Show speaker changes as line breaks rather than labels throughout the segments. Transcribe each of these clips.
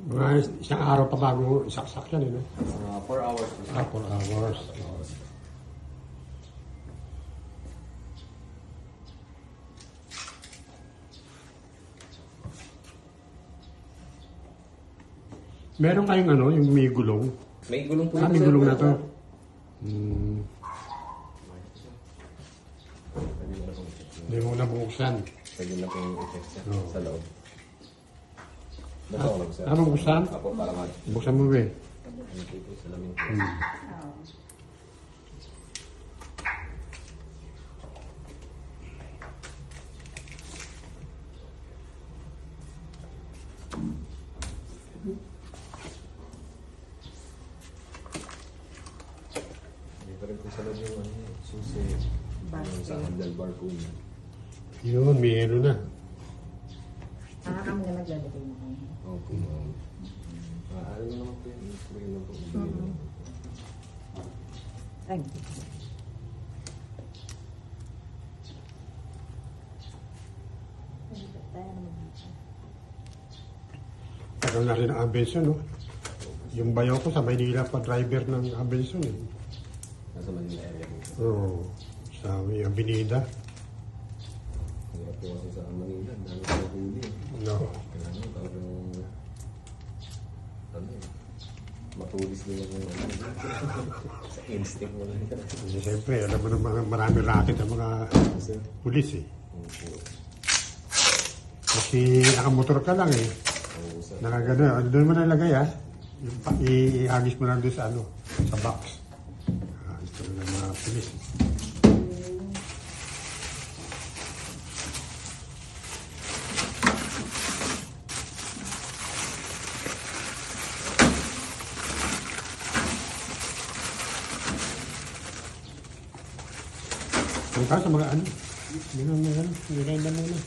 Mga isang araw pa bago isaksak yan, eh, no?
4 hours po.
4 hours. Meron kayong ano, yung may gulong?
May gulong po
May
sir.
gulong na to.
Pwede na pong i-check.
Hindi mo na buksan.
Pwede na pong i-check sir.
Oo.
Sa loob. Basta ko lang sir.
Ano buksan?
Apo, para mag...
Buksan mo ba eh?
Ano po ito? Salamin po. Hindi pa rin po sa loob yung ano, susi. Yung sa handlebar po niya.
Yun, may ano na.
Kami na naglalagay mo.
Opo, ma'am. Ano naman po yun? May lang po.
Ay.
Tagal na rin ang Abenson, no? Yung bayaw ko sa Maynila pa driver ng Abenson, eh.
Nasa Manila area po.
Oo. Sa may Avenida.
Hirap po kasi sa Manila. Ang dami po huli.
No.
Kailangan parang... Ano eh. Matulis nila yung ano. Sa instinct mo lang.
Kasi siyempre, alam mo naman marami racket ang mga
Sir.
pulis, eh.
Opo.
Kasi nakamotor ka lang, eh.
Oo, sir.
Nakagano. Doon mo nalagay, ah. Iagis mo lang doon sa ano, sa box. Ito na mga pulis. Kung ka sa mga ano, nilay na muna.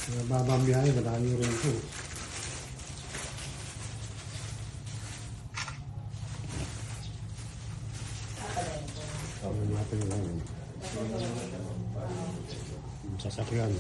Mga babang biyahe, madami rin ito. Ano natin lang. Sasakyan.